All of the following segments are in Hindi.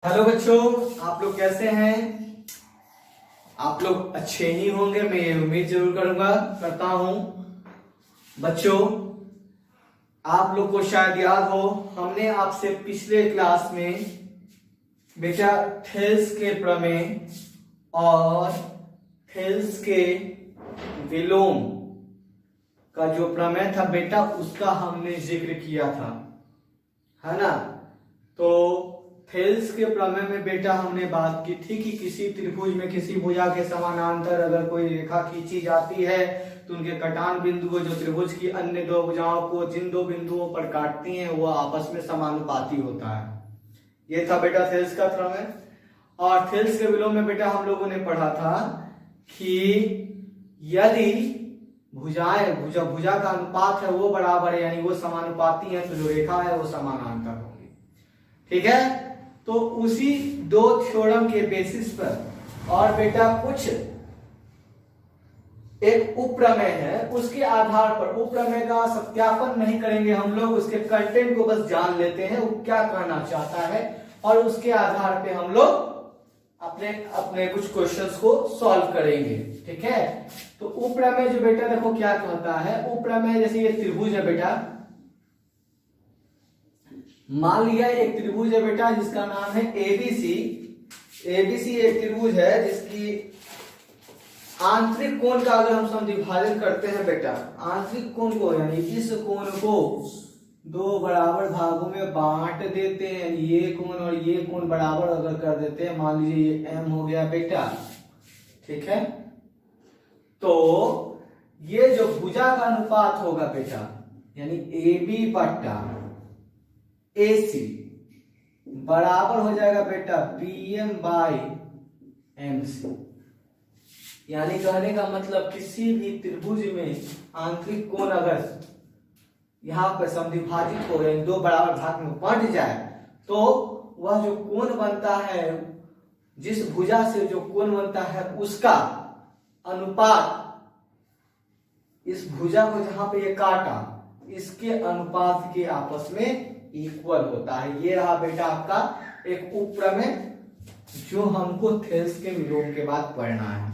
हेलो बच्चों, आप लोग कैसे हैं? आप लोग अच्छे ही होंगे, मैं ये उम्मीद जरूर करता हूं। बच्चों, आप लोग को शायद याद हो, हमने आपसे पिछले क्लास में बेटा थेल्स के प्रमेय और थेल्स के विलोम का जो प्रमेय था बेटा, उसका हमने जिक्र किया था, है ना। तो थेल्स के प्रमेय में बेटा हमने बात की थी कि किसी त्रिभुज में किसी भुजा के समानांतर अगर कोई रेखा खींची जाती है तो उनके कटान बिंदु जो त्रिभुज की अन्य दो भुजाओं को जिन दो बिंदुओं पर काटती हैं वो आपस में समानुपाती होता है। ये था बेटा थेल्स का प्रमेय। और थेल्स के विलोम में बेटा हम लोगों ने पढ़ा था कि यदि भुजा का अनुपात है वो बराबर है, यानी वो समानुपाती है, तो जो रेखा है वो समानांतर होगी। ठीक है, तो उसी दो थ्योरम के बेसिस पर और बेटा कुछ एक उपप्रमेय है, उसके आधार पर उपप्रमेय का सत्यापन नहीं करेंगे हम लोग, उसके कंटेंट को बस जान लेते हैं वो क्या कहना चाहता है और उसके आधार पे हम लोग अपने अपने कुछ क्वेश्चंस को सॉल्व करेंगे। ठीक है, तो उपप्रमेय जो बेटा देखो क्या कहता है। उपप्रमेय जैसे ये त्रिभुज है बेटा, मान लिया एक त्रिभुज है बेटा जिसका नाम है एबीसी। एबीसी एक त्रिभुज है जिसकी आंतरिक कोण का अगर हम समविभाजन करते हैं बेटा, आंतरिक कोण को यानी इस कोण को दो बराबर भागों में बांट देते हैं, ये कोण और ये कोण बराबर अगर कर देते हैं, मान लीजिए ये एम हो गया बेटा। ठीक है, तो ये जो भुजा का अनुपात होगा बेटा, यानी ए बी बट्टा AC बराबर हो जाएगा बेटा BM बाई MC। यानी कहने का मतलब किसी भी त्रिभुज में आंतरिक कोण अगर यहां पर समद्विभाजित हो गए, दो बराबर भाग में बंट जाए, तो वह जो कोण बनता है, जिस भुजा से जो कोण बनता है उसका अनुपात इस भुजा को जहां पे ये काटा इसके अनुपात के आपस में इक्वल होता है। ये रहा बेटा आपका एक उपप्रमेय जो हमको थेल्स के विलोम के बाद पढ़ना है।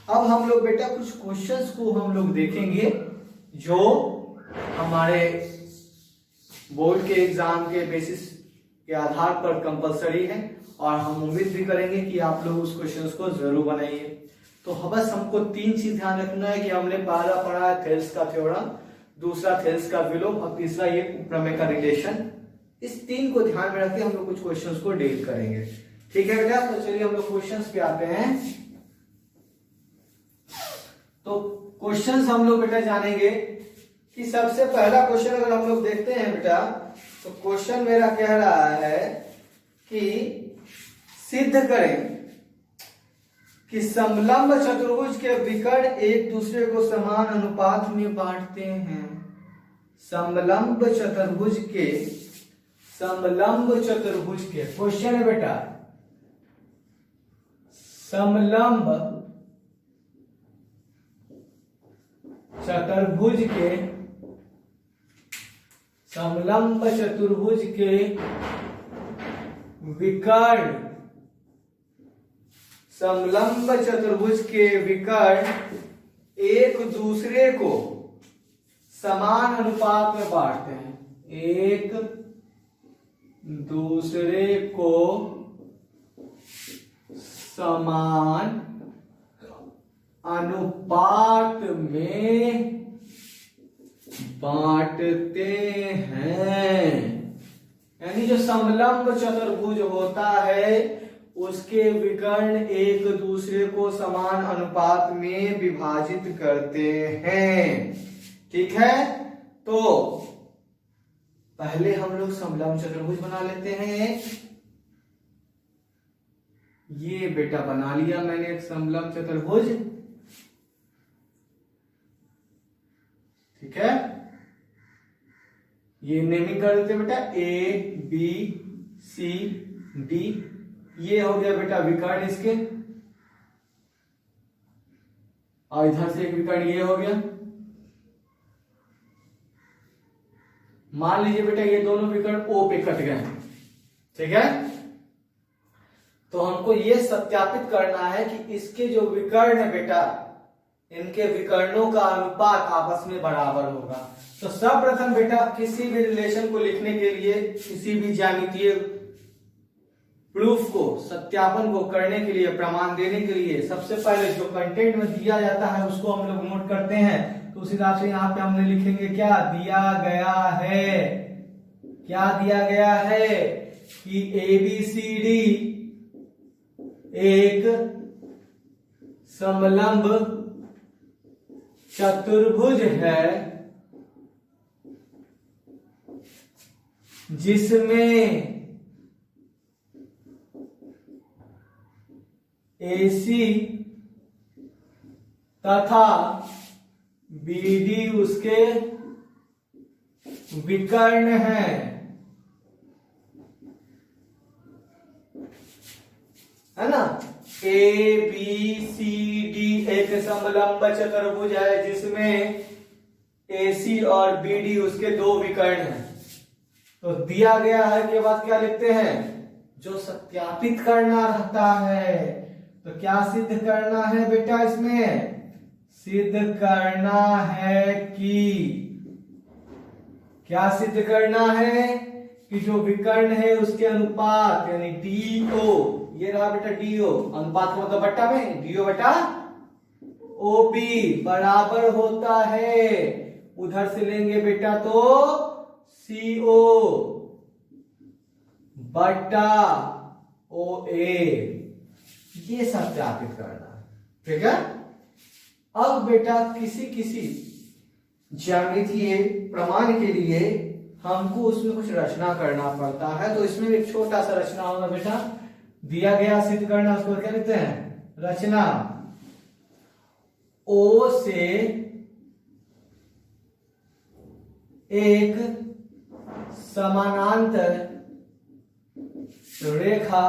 अब हम लोग बेटा कुछ क्वेश्चंस को हम लोग देखेंगे जो हमारे बोर्ड के एग्जाम के बेसिस के आधार पर कंपलसरी है और हम उम्मीद भी करेंगे कि आप लोग उस क्वेश्चंस को जरूर बनाइए। तो बस हमको तीन चीज ध्यान रखना है कि हमने पहला पढ़ा है थेल्स का थ्योरम, दूसरा थेल्स का विलोम और तीसरा ये उपप्रमेय का रिलेशन। इस तीन को ध्यान में रखते हम लोग कुछ क्वेश्चंस को डील करेंगे। ठीक है बेटा, तो चलिए हम लोग क्वेश्चंस पे आते हैं। तो क्वेश्चंस हम लोग बेटा जानेंगे कि सबसे पहला क्वेश्चन अगर हम लोग देखते हैं बेटा, तो क्वेश्चन मेरा कह रहा है कि सिद्ध करें कि समलंब चतुर्भुज के विकर्ण एक दूसरे को समान अनुपात में बांटते हैं। समलंब चतुर्भुज के क्वेश्चन है बेटा, समलंब चतुर्भुज के विकर्ण, समलंब चतुर्भुज के विकर्ण एक दूसरे को समान अनुपात में बांटते हैं। एक दूसरे को समान अनुपात में बांटते हैं। यानी जो समलंब चतुर्भुज होता है उसके विकर्ण एक दूसरे को समान अनुपात में विभाजित करते हैं। ठीक है, तो पहले हम लोग समलंब चतुर्भुज बना लेते हैं। ये बेटा बना लिया मैंने एक समलंब चतुर्भुज। ठीक है, ये नेमिंग कर देते बेटा ABCD। ये हो गया बेटा विकर्ण इसके, और इधर से एक विकर्ण ये हो गया। मान लीजिए बेटा ये दोनों विकर्ण O पे कट गए। ठीक है, तो हमको ये सत्यापित करना है कि इसके जो विकर्ण है बेटा, इनके विकर्णों का अनुपात आपस में बराबर होगा। तो सर्वप्रथम बेटा किसी भी रिलेशन को लिखने के लिए, किसी भी ज्यामितीय प्रूफ को, सत्यापन को करने के लिए, प्रमाण देने के लिए सबसे पहले जो कंटेंट में दिया जाता है उसको हम लोग नोट करते हैं। तो उस हिसाब से यहाँ पे हमने लिखेंगे क्या दिया गया है, क्या दिया गया है कि ABCD एक समलंब चतुर्भुज है जिसमें AC तथा BD उसके विकर्ण हैं, है ना। ABCD एक समलंब चतुर्भुज है जिसमें AC और BD उसके दो विकर्ण हैं। तो दिया गया है के बाद क्या लिखते हैं, जो सत्यापित करना रहता है। तो क्या सिद्ध करना है बेटा, इसमें सिद्ध करना है कि, क्या सिद्ध करना है कि जो विकर्ण है उसके अनुपात यानी DO, ये रहा बेटा DO, अनुपात का मतलब बट्टा में DO बटा OB बराबर होता है, उधर से लेंगे बेटा तो CO बटा OA, ये सत्यापित करना है, ठीक है। अब बेटा किसी किसी ज्यामितीय प्रमाण के लिए हमको उसमें कुछ रचना करना पड़ता है। तो इसमें एक छोटा सा रचना होगा बेटा, दिया गया सिद्ध करना, उसको क्या लिखते हैं रचना। O से एक समानांतर रेखा,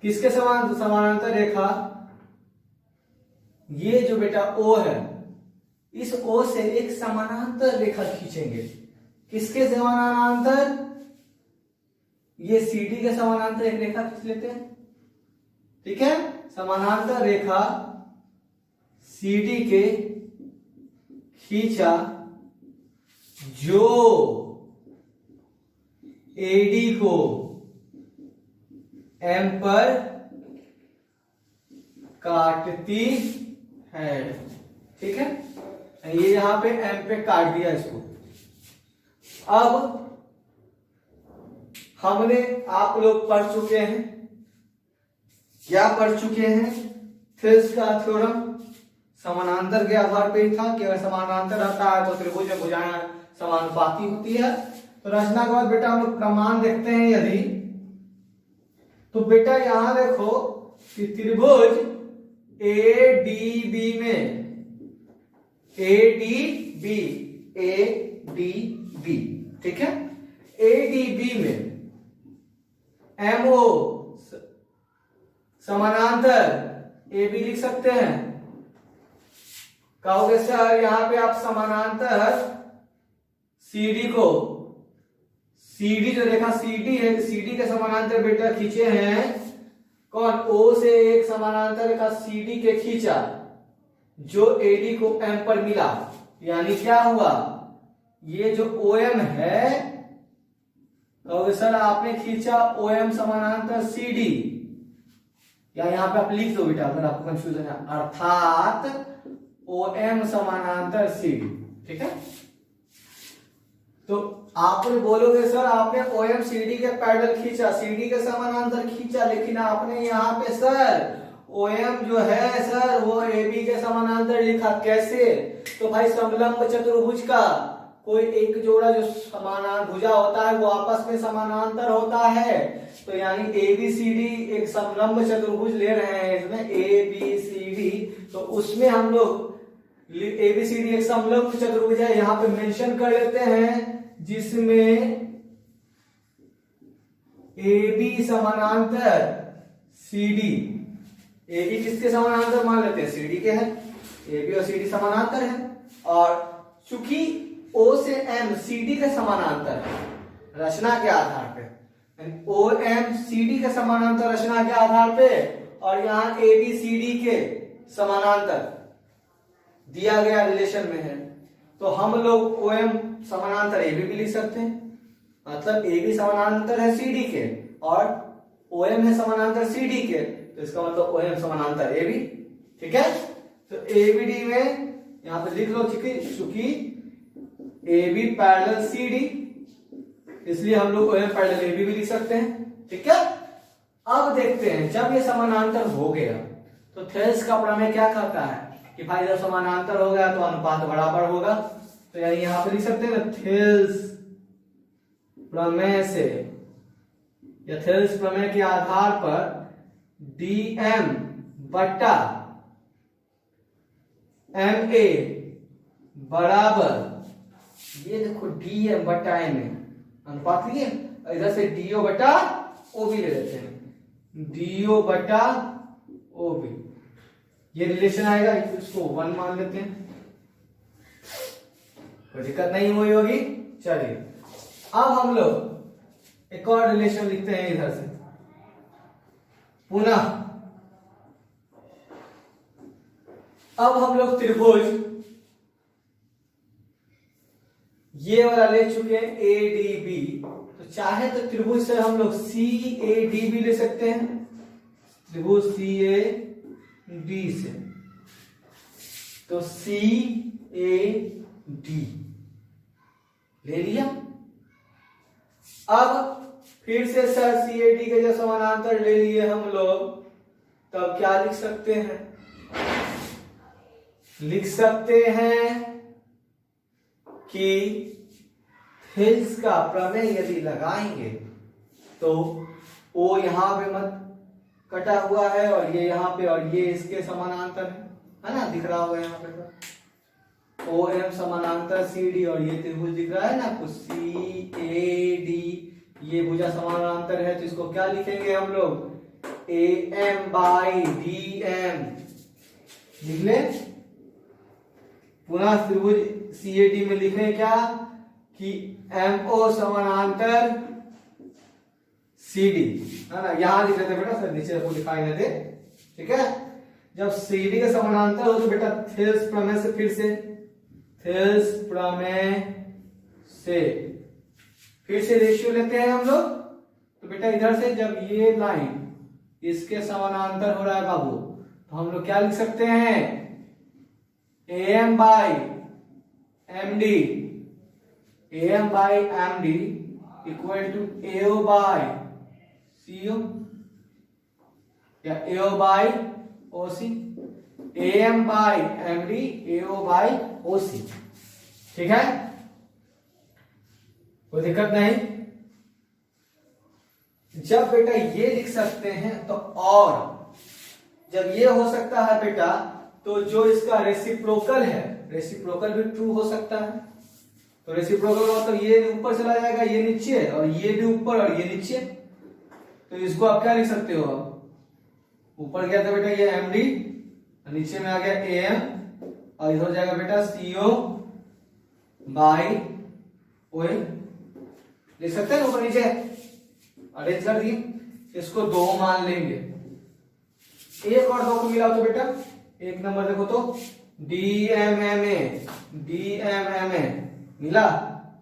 किसके समानांतर रेखा, ये जो बेटा O है, इस O से एक समानांतर रेखा खींचेंगे। किसके समानांतर, ये CD के समानांतर एक रेखा खींच लेते हैं, ठीक है। समानांतर रेखा CD के खींचा जो AD को M पर काटती है, ठीक है। ये यहां पे M पे काट दिया इसको। अब हमने, आप लोग पढ़ चुके हैं, क्या पढ़ चुके हैं, थेल्स का थ्योरम समानांतर के आधार पे ही था कि अगर समानांतर रहता है तो त्रिभुज में भुजाएं समानुपाती होती है। तो रचना के बाद बेटा हम लोग प्रमाण देखते हैं। यदि तो बेटा यहां देखो कि त्रिभुज ADB में, ADB ठीक है, ADB में MO समानांतर AB लिख सकते हैं। कहोगे सर यहां पे आप समानांतर CD को, CD जो रेखा CD है, CD के समानांतर बेटा खींचे हैं कौन, O से एक समानांतर रेखा CD के खींचा जो AD को M पर मिला, यानी क्या हुआ, ये जो OM है, कहोगे सर आपने खींचा OM समानांतर CD, या यहां पे आप लिख दो बेटा अगर आपको कंफ्यूजन है, अर्थात OM समानांतर CD, ठीक है। तो आप बोलोगे सर आपने OM CD के पैरेलल खींचा, CD के समानांतर खींचा, लेकिन आपने यहाँ पे सर OM जो है सर वो AB के समानांतर लिखा, कैसे, तो भाई समलंब चतुर्भुज का कोई एक जोड़ा जो समानांतर भुजा होता है वो आपस में समानांतर होता है। तो यानी ABCD एक समलंब चतुर्भुज ले रहे हैं इसमें ABCD, तो उसमें हम लोग ABCD एक समलंब चतुर्भुज है, यहां पे मेंशन कर लेते हैं, जिसमें AB समानांतर CD, AB किसके समानांतर मान लेते हैं, CD के हैं, AB और CD समानांतर है, और चूंकि O से M CD के समानांतर है रचना के आधार पे, ओ एम सी डी के समानांतर रचना के आधार पे और यहाँ ए बी सी डी के समानांतर दिया गया रिलेशन में है, तो हम लोग ओ एम समानांतर ए बी भी लिख सकते हैं। मतलब ए बी समानांतर है सी डी के और ओ एम है समानांतर सी डी के, तो इसका मतलब ओ एम समानांतर ए बी। ठीक है, तो ए बी डी में यहां पे लिख लो, चूंकि A B parallel C D, इसलिए हम लोग O M parallel A B भी लिख सकते हैं। ठीक है, अब देखते हैं जब ये समानांतर हो गया तो थेल्स का प्रमेय क्या कहता है कि भाई जब समानांतर हो गया तो अनुपात बराबर होगा। तो यानी यहां पे लिख सकते हैं ना, थेल्स प्रमेय से या थेल्स प्रमेय के आधार पर dm बट्टा ma बराबर, ये देखो dm बट्टा ma अनुपात लिए, इधर से do बट्टा ob ले लेते हैं, do बट्टा ob, ये रिलेशन आएगा, इसको 1 मान लेते हैं, कोई दिक्कत नहीं हुई होगी। चलिए अब हम लोग एक और रिलेशन लिखते हैं इधर से पुनः। अब हम लोग त्रिभुज ये वाला ले चुके हैं एडीबी, तो चाहे तो त्रिभुज से हम लोग सी ए डी भी ले सकते हैं, त्रिभुज सी ए डी से, तो सी ए डी ले लिया। अब फिर से सर सी ए डी के जो समानांतर ले लिए हम लोग, तब क्या लिख सकते हैं, लिख सकते हैं कि थेल्स का प्रमेय यदि लगाएंगे तो ओ यहां पे मत कटा हुआ है और ये यहां पे और ये इसके समानांतर है ना, दिख रहा होगा यहाँ पे ओ एम समानांतर सी डी और ये त्रिभुज दिख रहा है ना आपको सी ए डी, ये भुजा समानांतर है, तो इसको क्या लिखेंगे हम लोग, A M by D M लिख ले। पुनः त्रिभुज सी ए डी में लिखें क्या कि एम ओ समानांतर सी डी, है ना, यहां लिख लेते बेटा, सर नीचे आपको दिखाई नहीं दे। ठीक है, जब सी डी के समानांतर हो तो बेटा थेल्स प्रमेय से, फिर से थेल्स प्रमेय से फिर से रेशियो लेते हैं हम लोग, तो बेटा इधर से जब ये लाइन इसके समानांतर हो रहा है बाबू, तो हम लोग क्या लिख सकते हैं, A M by M D, A M by M D equal to AO by CO या AO by O C, A M by M D AO by O C. ठीक है, कोई दिक्कत नहीं। जब बेटा ये लिख सकते हैं तो, और जब ये हो सकता है बेटा, तो जो इसका रेसिप्रोकल है, रेसिप्रोकल भी ट्रू हो सकता है। तो रेसिप्रोकल का मतलब ये ऊपर चला जाएगा, ये नीचे, और ये भी ऊपर और ये नीचे, तो इसको आप क्या लिख सकते हो, ऊपर गया था बेटा ये एम डी, नीचे में आ गया ए एम, और इधर हो जाएगा बेटा सीओ बाई ओ ए, लिख सकते हैं ऊपर नीचे, अरेंज कर दिए। इसको 2 मान लेंगे, एक और 2 को मिलाओ तो बेटा, एक नंबर देखो तो डी एम एम ए मिला,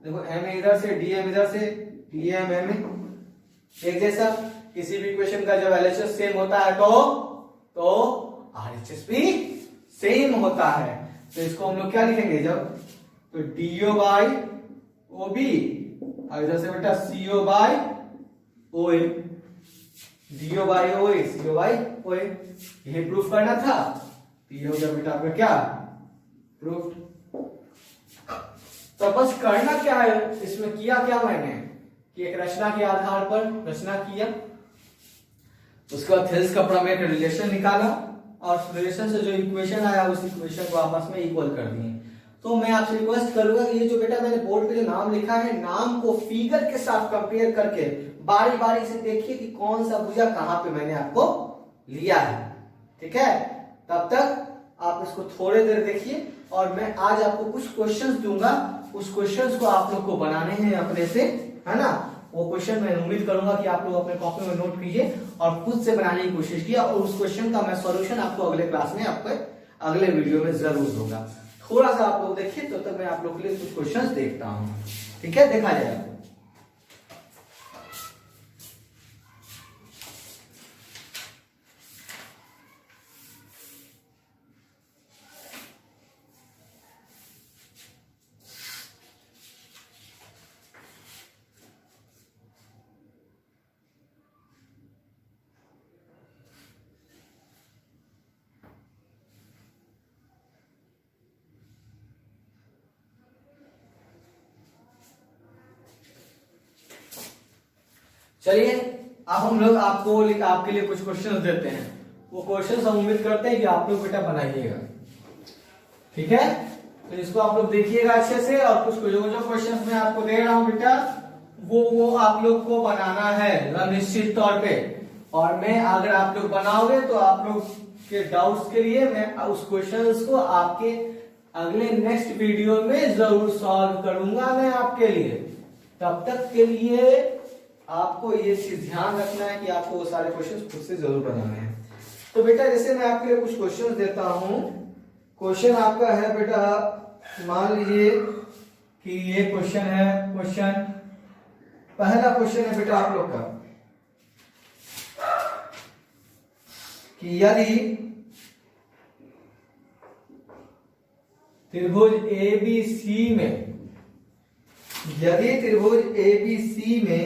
देखो एम ए इधर से, डी एम इधर से, डी एम एम ए एक जैसा। किसी भी इक्वेशन का जब एलएचएस सेम होता है तो आरएचएस भी सेम होता है। तो इसको हम लोग क्या लिखेंगे जब, तो डीओ बाई ओ बी, और इधर से बेटा CO by O A, DO by O A, CO by O A, यही प्रूफ करना था। तो ये हो गया बेटा आपका क्या, प्रूफ। तो बस करना क्या है इसमें, किया क्या मैंने कि एक रचना के आधार पर रचना किया, उसके बाद थेल्स का प्रमेय का रिलेशन निकाला, और रिलेशन से जो इक्वेशन आया उस इक्वेशन को आपस में इक्वल कर दिए। तो मैं आपसे रिक्वेस्ट करूंगा कि ये जो बेटा मैंने बोर्ड पे जो नाम लिखा है, नाम को फिगर के साथ कंपेयर करके बारी बारी से देखिए कि कौन सा भुजा कहां पे मैंने आपको लिया है। ठीक है, तब तक आप इसको थोड़े देर देखिए, और मैं आज आपको कुछ क्वेश्चंस दूंगा, उस क्वेश्चंस को आप लोग को बनाने हैं अपने से, है ना। वो क्वेश्चन मैं उम्मीद करूंगा कि आप लोग अपने कॉपी में नोट कीजिए और खुद से बनाने की कोशिश किया, और उस क्वेश्चन का मैं सॉल्यूशन आपको अगले क्लास में, आपको अगले वीडियो में जरूर दूंगा। थोड़ा सा आप लोग देखिए, तो तब मैं आप लोग के लिए कुछ क्वेश्चंस देखता हूं। ठीक है, देखा जाएगा। चलिए अब हम लोग आपके लिए कुछ क्वेश्चंस देते हैं। वो क्वेश्चंस हम उम्मीद करते हैं कि आप लोग बेटा बनाइएगा। ठीक है, तो इसको आप लोग देखिएगा अच्छे से, और कुछ जो क्वेश्चंस मैं आपको दे रहा हूं बेटा वो आप लोग को बनाना है निश्चित तौर पे। और मैं अगर आप लोग बनाओगे तो आप लोग के डाउट्स के लिए मैं उस क्वेश्चंस को आपके अगले नेक्स्ट वीडियो में जरूर सॉल्व करूंगा मैं आपके लिए। तब तक के लिए आपको ये चीज ध्यान रखना है कि आपको वो सारे क्वेश्चंस खुद से जरूर बनाने हैं। तो बेटा जैसे मैं आपके लिए कुछ क्वेश्चंस देता हूं। क्वेश्चन आपका है बेटा, मान लीजिए कि ये क्वेश्चन है, पहला क्वेश्चन है बेटा आप लोग का कि यदि त्रिभुज ABC में, यदि त्रिभुज ABC में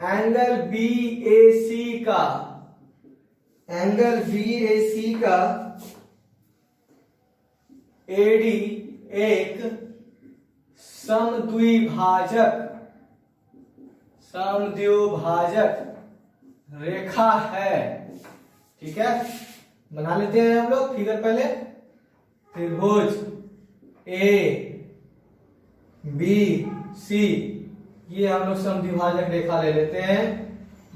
एंगल BAC का AD एक समद्विभाजक रेखा है। ठीक है, बना लेते हैं हम लोग फिगर पहले। त्रिभुज ABC ये हम लोग समद्विभाजक रेखा ले लेते हैं।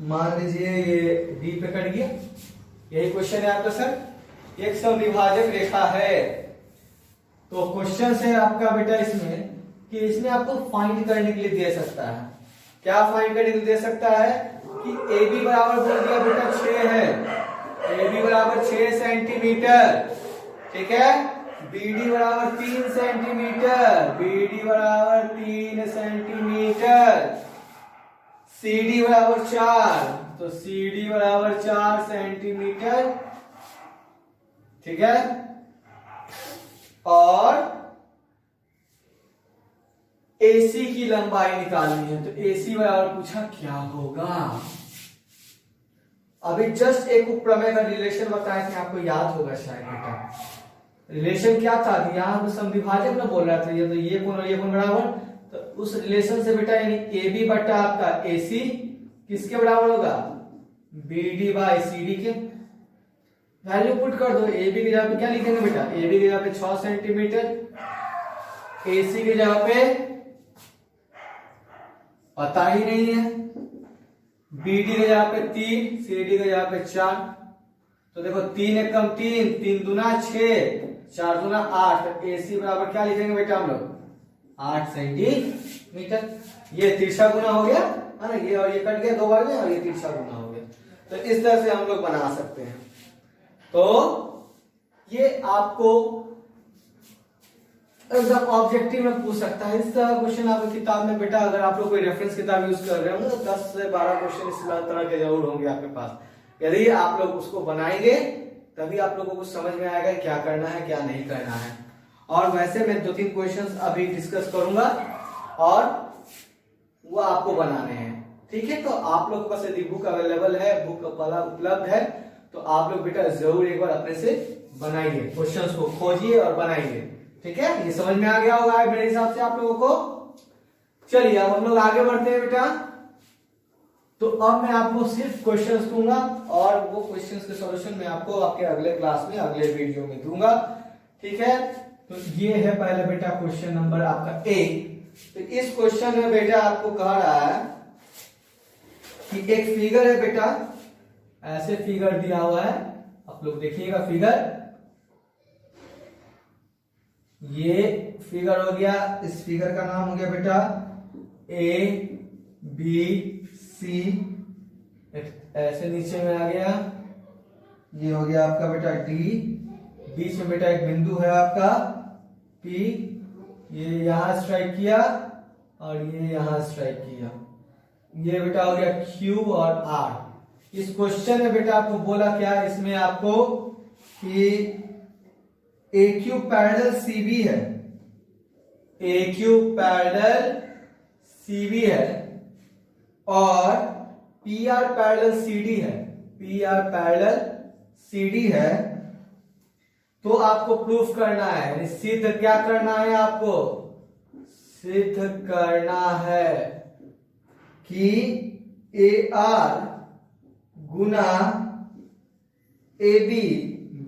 मान लीजिए ये D पे कट गया, यही क्वेश्चन है आपका सर। एक समद्विभाजक रेखा है, तो क्वेश्चन है आपका बेटा इसमें कि इसमें आपको फाइंड करने के लिए दे सकता है। क्या फाइंड करने के लिए दे सकता है कि AB बराबर बोल दिया बेटा 6 है, AB बराबर 6 सेंटीमीटर। ठीक है, BD बराबर 3 सेंटीमीटर, BD बराबर 3 सेंटीमीटर, CD बराबर 4, तो CD बराबर 4 सेंटीमीटर। ठीक है, और AC की लंबाई निकालनी है, तो AC बराबर पूछा क्या होगा। अभी जस्ट एक उपप्रमेय का रिलेशन बताया कि आपको याद होगा शायद बेटा। रिलेशन क्या था कि यहाँ पर समद्विभाजक ना बोल रहा था, ये तो ये कोण और ये कोण बराबर, तो उस रिलेशन से बेटा यानी AB बटा आपका AC किसके बराबर होगा, BD बाई CD के। वैल्यू पुट कर दो। AB की जगह पे क्या लिखेंगे बेटा, AB की जगह पे 6 सेंटीमीटर, AC की जगह पे पता ही नहीं है, BD की जगह पे 3, CD की जगह पे 4। तो देखो 3 एकम 3, 3 दूना 6, 4 दूना 8, AC बराबर क्या लिखेंगे बेटा हम लोग 8 सेंटीमीटर। ये तिरछा गुना हो गया है ना, ये और ये कट गया 2 बार में, और ये तिरछा गुना हो गया। तो इस तरह से हम लोग बना सकते हैं। तो ये आपको एग्जाम ऑब्जेक्टिव में पूछ सकता है। इस तरह क्वेश्चन आपकी किताब में बेटा, अगर आप लोग कोई रेफरेंस किताब यूज कर रहे होंगे तो 10 से 12 क्वेश्चन इस तरह के जरूर होंगे आपके पास। यदि आप लोग उसको बनाएंगे तभी आप लोगों को समझ में आएगा क्या करना है क्या नहीं करना है। और वैसे मैं 2-3 क्वेश्चंस अभी डिस्कस करूंगा और वो आपको बनाने हैं। ठीक है, तो आप लोग के पास यदि बुक अवेलेबल है, बुक वाला उपलब्ध है, तो आप लोग बेटा जरूर एक बार अपने से बनाइए, क्वेश्चंस को खोजिए और बनाइए। ठीक है, ये समझ में आ गया होगा मेरे हिसाब से आप लोगों को। चलिए अब हम लोग आगे बढ़ते हैं बेटा। तो अब मैं आपको सिर्फ क्वेश्चंस दूंगा और वो क्वेश्चंस के सॉल्यूशन मैं आपको आपके अगले क्लास में, अगले वीडियो में दूंगा। ठीक है, तो ये है पहले बेटा क्वेश्चन नंबर आपका A। तो इस क्वेश्चन में बेटा आपको कह रहा है कि एक फिगर है बेटा, ऐसे फिगर दिया हुआ है, आप लोग देखिएगा फिगर। ये फिगर हो गया, इस फिगर का नाम हो गया बेटा ए बी सी, ऐसे नीचे में आ गया। ये हो गया आपका बेटा डी, बीच में बेटा एक बिंदु है आपका पी, ये यहां स्ट्राइक किया और ये यहां स्ट्राइक किया। ये बेटा हो गया क्यू और आर। इस क्वेश्चन में बेटा आपको बोला क्या, इसमें आपको कि A Q parallel C B है, A Q parallel C B है और P R parallel C D है, P R parallel C D है। तो आपको प्रूफ करना है, यानी सिद्ध क्या करना है, आपको सिद्ध करना है कि A R Guna A B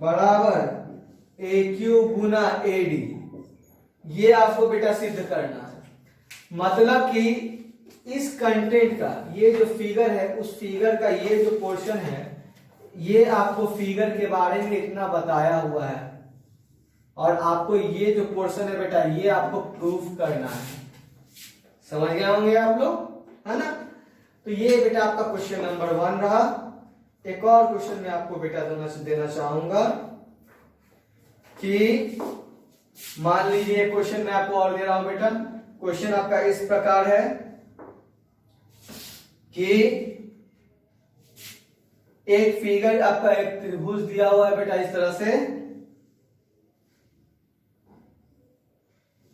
बराबर ए क्यू गुना ए डी। ये आपको बेटा सिद्ध करना है। मतलब कि इस कंटेंट का ये जो फिगर है, उस फिगर का ये जो पोर्शन है, ये आपको फिगर के बारे में इतना बताया हुआ है और आपको ये जो पोर्शन है बेटा, ये आपको प्रूफ करना है। समझ गए होंगे आप लोग, है ना। तो ये बेटा आपका क्वेश्चन नंबर 1 रहा। एक और क्वेश्चन मैं आपको बेटा देना चाहूंगा कि मान लीजिए क्वेश्चन मैं आपको और दे रहा हूं बेटा। क्वेश्चन आपका इस प्रकार है कि एक फिगर आपका एक त्रिभुज दिया हुआ है बेटा इस तरह से,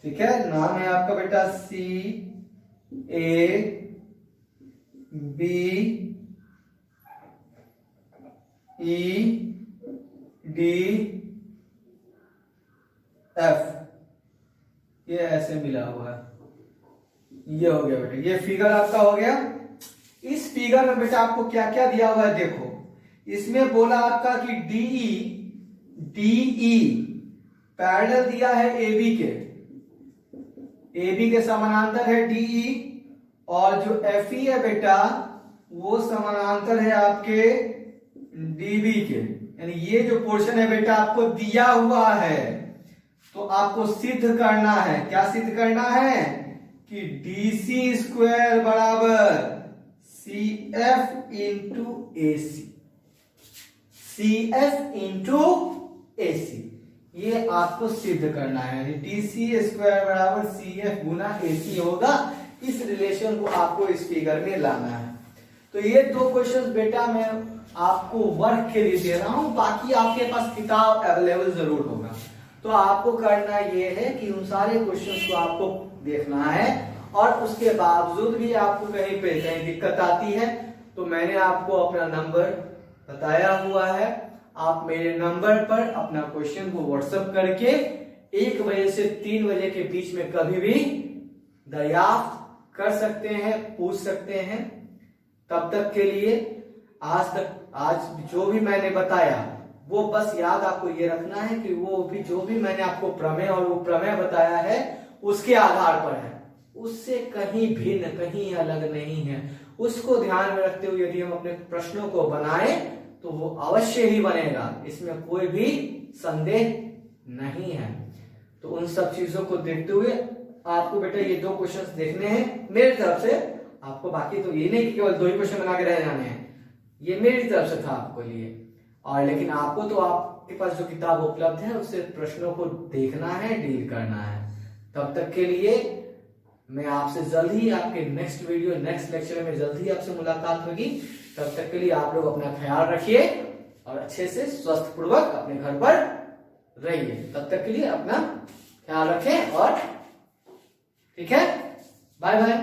ठीक है। नाम है आपका बेटा C A B E D F, ये ऐसे मिला हुआ है। ये हो गया बेटा, ये फिगर आपका हो गया। इस फिगर में बेटा आपको क्या क्या दिया हुआ है देखो। इसमें बोला आपका कि डीई पैरेलल दिया है एबी के, एबी के समानांतर है डीई, और जो एफई है बेटा वो समानांतर है आपके डीबी के। यानी ये जो पोर्शन है बेटा आपको दिया हुआ है, तो आपको सिद्ध करना है। क्या सिद्ध करना है कि डीसी स्क्वायर बराबर सी एफ इंटू ए सी, सी एफ इंटू ए सी, ये आपको सिद्ध करना है। डीसी स्क्वायर बराबर सी एफ गुना ए सी होगा। इस रिलेशन को आपको इस फिगर में लाना है। तो ये 2 क्वेश्चंस बेटा मैं आपको वर्क के लिए दे रहा हूं, बाकी आपके पास किताब अवेलेबल जरूर होगा। तो आपको करना ये है कि उन सारे क्वेश्चंस को आपको देखना है, और उसके बावजूद भी आपको कहीं पे कहीं दिक्कत आती है तो मैंने आपको अपना नंबर बताया हुआ है। आप मेरे नंबर पर अपना क्वेश्चन को व्हाट्सएप करके 1 बजे से 3 बजे के बीच में कभी भी दरियाफ्त कर सकते हैं, पूछ सकते हैं। तब तक के लिए आज जो भी मैंने बताया वो बस याद आपको ये रखना है कि वो भी जो भी मैंने आपको प्रमेय और वो प्रमेय बताया है उसके आधार पर है, उससे कहीं भिन्न कहीं अलग नहीं है। उसको ध्यान में रखते हुए यदि हम अपने प्रश्नों को बनाएं तो वो अवश्य ही बनेगा, इसमें कोई भी संदेह नहीं है। तो उन सब चीजों को देखते हुए आपको बेटा ये 2 क्वेश्चंस देखने हैं मेरी तरफ से। आपको बाकी तो ये नहीं कि केवल 2 ही क्वेश्चन बना के रह जाने हैं, ये मेरी तरफ से था आपको लिए। और लेकिन आपको तो आपके पास जो किताब उपलब्ध है उससे प्रश्नों को देखना है, डील करना है। तब तक के लिए मैं आपसे जल्द ही आपके नेक्स्ट वीडियो नेक्स्ट लेक्चर में जल्द ही आपसे मुलाकात होगी। तब तक के लिए आप लोग अपना ख्याल रखिए और अच्छे से स्वस्थ पूर्वक अपने घर पर रहिए। तब तक के लिए अपना ख्याल रखें और ठीक है, बाय बाय।